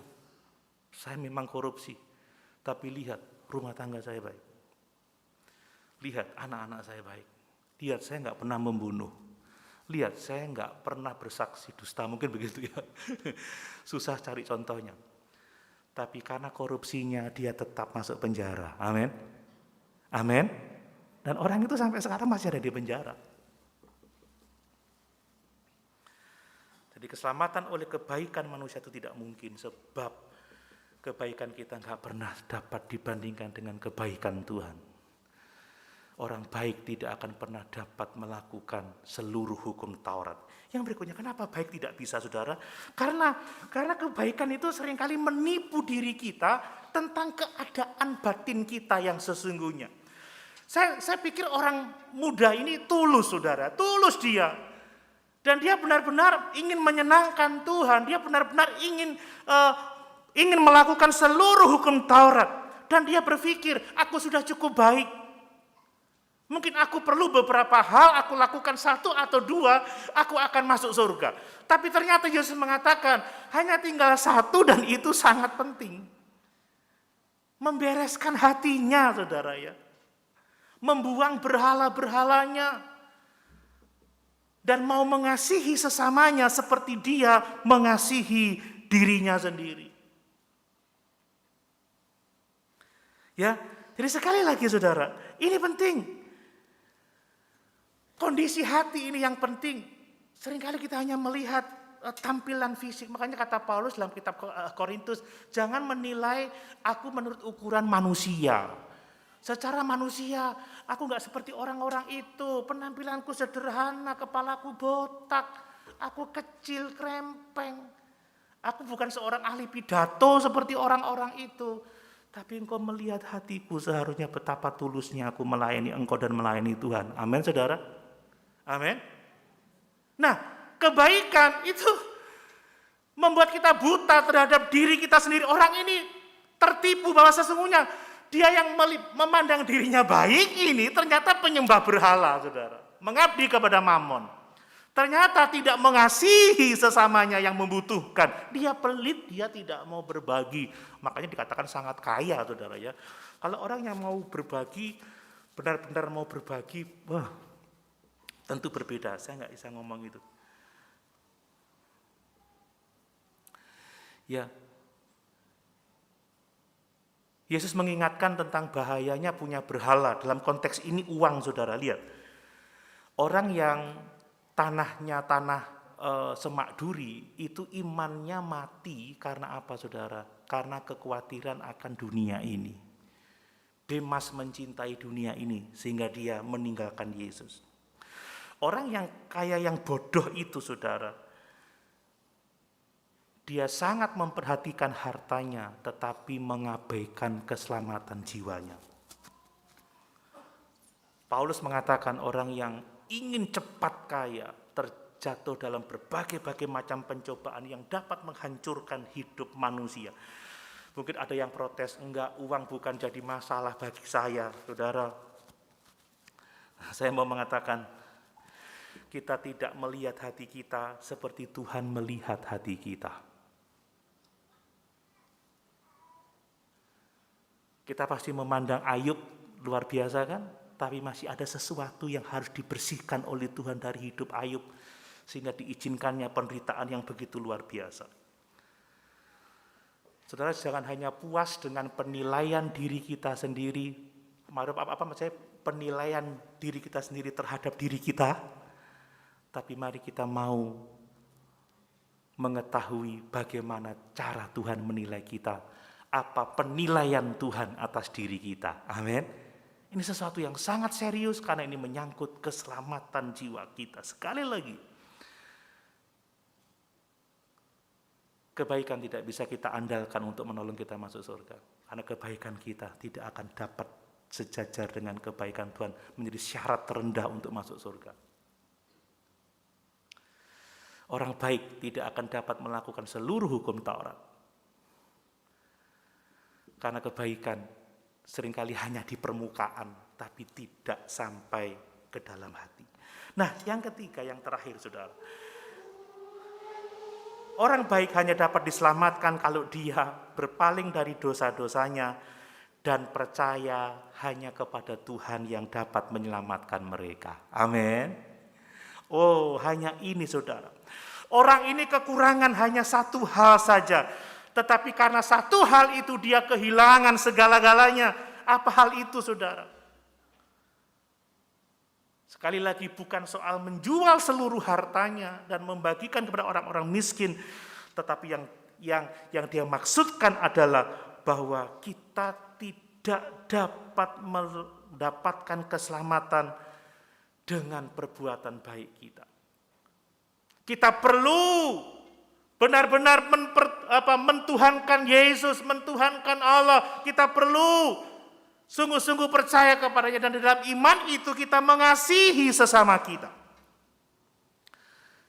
saya memang korupsi, tapi lihat rumah tangga saya baik. Lihat anak-anak saya baik. Lihat saya nggak pernah membunuh. Lihat saya nggak pernah bersaksi dusta." Mungkin begitu ya. Susah cari contohnya. Tapi karena korupsinya dia tetap masuk penjara. Amin. Amin. Dan orang itu sampai sekarang masih ada di penjara. Jadi keselamatan oleh kebaikan manusia itu tidak mungkin, sebab kebaikan kita nggak pernah dapat dibandingkan dengan kebaikan Tuhan. Orang baik tidak akan pernah dapat melakukan seluruh hukum Taurat. Yang berikutnya, kenapa baik tidak bisa, saudara? Karena kebaikan itu seringkali menipu diri kita tentang keadaan batin kita yang sesungguhnya. Saya pikir orang muda ini tulus, saudara, tulus dia. Dan dia benar-benar ingin menyenangkan Tuhan, dia benar-benar ingin melakukan seluruh hukum Taurat. Dan dia berpikir, aku sudah cukup baik. Mungkin aku perlu beberapa hal, aku lakukan 1 atau 2, aku akan masuk surga. Tapi ternyata Yesus mengatakan, hanya tinggal 1 dan itu sangat penting. Membereskan hatinya, saudara ya. Membuang berhala-berhalanya. Dan mau mengasihi sesamanya seperti dia mengasihi dirinya sendiri. Ya, jadi sekali lagi saudara, ini penting. Kondisi hati ini yang penting. Seringkali kita hanya melihat tampilan fisik. Makanya kata Paulus dalam kitab Korintus, jangan menilai aku menurut ukuran manusia. Secara manusia, aku gak seperti orang-orang itu. Penampilanku sederhana, kepalaku botak, aku kecil, krempeng. Aku bukan seorang ahli pidato seperti orang-orang itu. Tapi engkau melihat hatiku, seharusnya betapa tulusnya aku melayani engkau dan melayani Tuhan. Amin, saudara. Amin. Nah, kebaikan itu membuat kita buta terhadap diri kita sendiri. Orang ini tertipu bahwa sesungguhnya dia yang memandang dirinya baik ini ternyata penyembah berhala, saudara. Mengabdi kepada Mammon. Ternyata tidak mengasihi sesamanya yang membutuhkan. Dia pelit, dia tidak mau berbagi. Makanya dikatakan sangat kaya, saudara ya. Kalau orang yang mau berbagi, benar-benar mau berbagi, wah, tentu berbeda. Saya nggak bisa ngomong itu. Ya, Yesus mengingatkan tentang bahayanya punya berhala. Dalam konteks ini uang, saudara, lihat. Orang yang tanahnya tanah semak duri, itu imannya mati karena apa, saudara? Karena kekhawatiran akan dunia ini. Demas mencintai dunia ini sehingga dia meninggalkan Yesus. Orang yang kaya, yang bodoh itu, saudara, dia sangat memperhatikan hartanya tetapi mengabaikan keselamatan jiwanya. Paulus mengatakan orang yang ingin cepat kaya terjatuh dalam berbagai-bagai macam pencobaan yang dapat menghancurkan hidup manusia. Mungkin ada yang protes, enggak, uang bukan jadi masalah bagi saya, saudara. Saya mau mengatakan, kita tidak melihat hati kita seperti Tuhan melihat hati kita. Kita pasti memandang Ayub luar biasa kan? Tapi masih ada sesuatu yang harus dibersihkan oleh Tuhan dari hidup Ayub, sehingga diizinkannya penderitaan yang begitu luar biasa. Saudara, jangan hanya puas dengan penilaian diri kita sendiri, penilaian diri kita sendiri terhadap diri kita, tapi mari kita mau mengetahui bagaimana cara Tuhan menilai kita, apa penilaian Tuhan atas diri kita. Amin. Ini sesuatu yang sangat serius karena ini menyangkut keselamatan jiwa kita. Sekali lagi, kebaikan tidak bisa kita andalkan untuk menolong kita masuk surga. Karena kebaikan kita tidak akan dapat sejajar dengan kebaikan Tuhan, menjadi syarat terendah untuk masuk surga. Orang baik tidak akan dapat melakukan seluruh hukum Taurat. Karena kebaikan seringkali hanya di permukaan, tapi tidak sampai ke dalam hati. Nah, yang ketiga, yang terakhir, saudara. Orang baik hanya dapat diselamatkan kalau dia berpaling dari dosa-dosanya dan percaya hanya kepada Tuhan yang dapat menyelamatkan mereka. Amin. Oh, hanya ini, saudara. Orang ini kekurangan hanya satu hal saja. Tetapi karena satu hal itu dia kehilangan segala-galanya. Apa hal itu, saudara? Sekali lagi, bukan soal menjual seluruh hartanya dan membagikan kepada orang-orang miskin. Tetapi yang dia maksudkan adalah bahwa kita tidak dapat mendapatkan keselamatan dengan perbuatan baik kita. Kita perlu benar-benar mentuhankan Yesus, mentuhankan Allah. Kita perlu sungguh-sungguh percaya kepadanya, dan di dalam iman itu kita mengasihi sesama kita.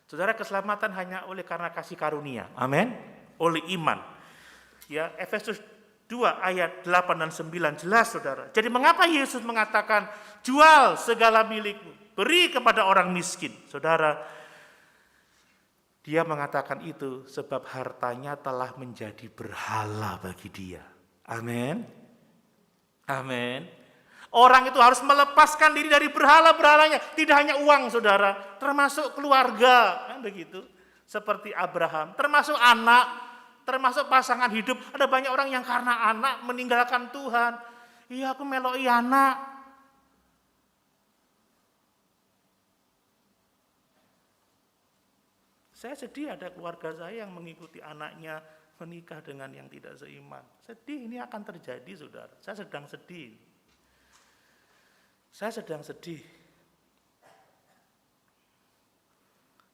Saudara, keselamatan hanya oleh karena kasih karunia. Amin. Oleh iman. Ya, Efesus 2 ayat 8 dan 9 jelas, saudara. Jadi mengapa Yesus mengatakan jual segala milikmu, beri kepada orang miskin? Saudara, dia mengatakan itu sebab hartanya telah menjadi berhala bagi dia. Amin. Amin. Orang itu harus melepaskan diri dari berhala-berhalanya. Tidak hanya uang, saudara, termasuk keluarga, kan begitu. Seperti Abraham, termasuk anak, termasuk pasangan hidup. Ada banyak orang yang karena anak meninggalkan Tuhan. Iya, aku meloi anak. Saya sedih ada keluarga saya yang mengikuti anaknya menikah dengan yang tidak seiman. Sedih, ini akan terjadi, saudara. Saya sedang sedih. Saya sedang sedih.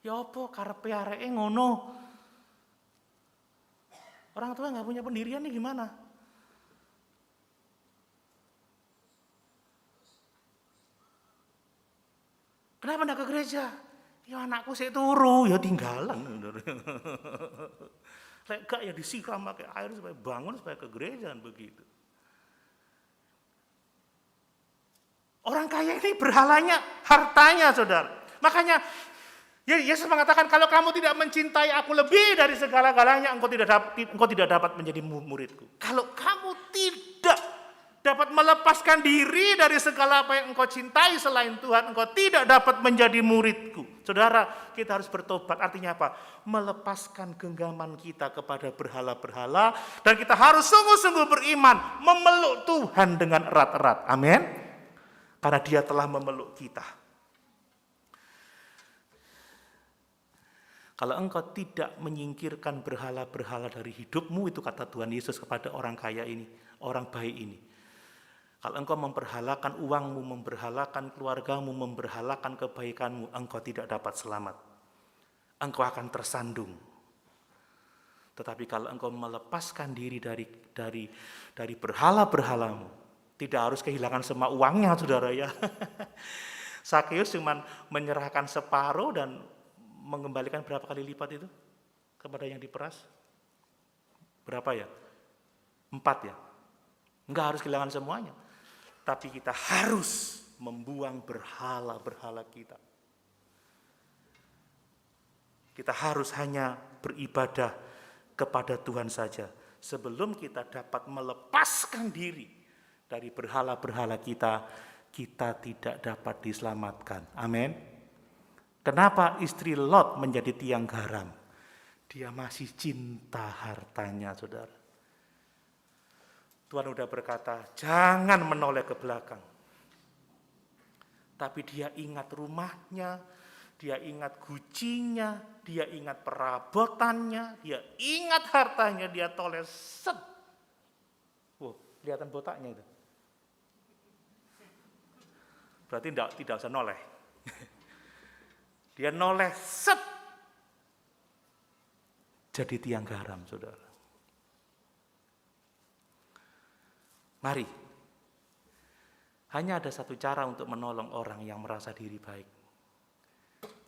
Ya apa karepe areke ngono? Orang tua nggak punya pendirian nih, gimana? Kenapa nggak ke gereja? Ya anakku sik turu, ya tinggalan. Lek gak ya disiram pakai air supaya bangun, supaya ke gereja, begitu. Orang kaya ini berhalanya hartanya, saudara. Makanya Yesus mengatakan, kalau kamu tidak mencintai aku lebih dari segala-galanya, engkau tidak dapat menjadi muridku. Kalau kamu tidak dapat melepaskan diri dari segala apa yang engkau cintai selain Tuhan, engkau tidak dapat menjadi muridku. Saudara, kita harus bertobat. Artinya apa? Melepaskan genggaman kita kepada berhala-berhala, dan kita harus sungguh-sungguh beriman, memeluk Tuhan dengan erat-erat. Amin. Karena Dia telah memeluk kita. Kalau engkau tidak menyingkirkan berhala-berhala dari hidupmu, itu kata Tuhan Yesus kepada orang kaya ini, orang baik ini. Kalau engkau memberhalakan uangmu, memberhalakan keluargamu, memberhalakan kebaikanmu, engkau tidak dapat selamat. Engkau akan tersandung. Tetapi kalau engkau melepaskan diri dari berhala-berhalamu, tidak harus kehilangan semua uangnya, saudara ya. Sakeus cuma menyerahkan separuh dan mengembalikan berapa kali lipat itu kepada yang diperas? Berapa ya? 4 ya. Enggak harus kehilangan semuanya. Tapi kita harus membuang berhala-berhala kita. Kita harus hanya beribadah kepada Tuhan saja. Sebelum kita dapat melepaskan diri dari berhala-berhala kita, kita tidak dapat diselamatkan. Amin. Kenapa istri Lot menjadi tiang garam? Dia masih cinta hartanya, saudara. Tuhan sudah berkata, jangan menoleh ke belakang. Tapi dia ingat rumahnya, dia ingat gucinya, dia ingat perabotannya, dia ingat hartanya, dia toleh set. Wow, kelihatan botaknya itu. Berarti tidak usah noleh. Dia noleh set. Jadi tiang garam, saudara. Mari, hanya ada satu cara untuk menolong orang yang merasa diri baik.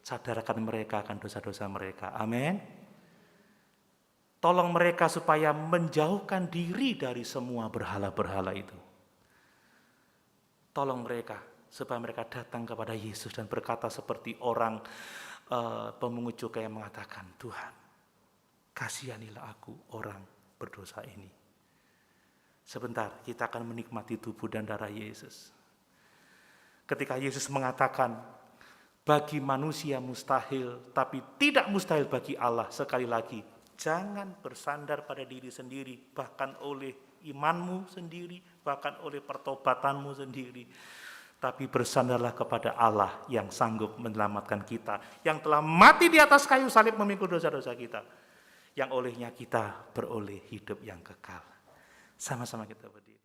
Sadarkan mereka akan dosa-dosa mereka. Amin. Tolong mereka supaya menjauhkan diri dari semua berhala-berhala itu. Tolong mereka supaya mereka datang kepada Yesus dan berkata seperti orang pemungut cukai yang mengatakan, Tuhan, kasihanilah aku orang berdosa ini. Sebentar, kita akan menikmati tubuh dan darah Yesus. Ketika Yesus mengatakan, bagi manusia mustahil, tapi tidak mustahil bagi Allah. Sekali lagi, jangan bersandar pada diri sendiri, bahkan oleh imanmu sendiri, bahkan oleh pertobatanmu sendiri. Tapi bersandarlah kepada Allah yang sanggup menyelamatkan kita, yang telah mati di atas kayu salib memikul dosa-dosa kita, yang olehnya kita beroleh hidup yang kekal. Sama-sama kita berdiri.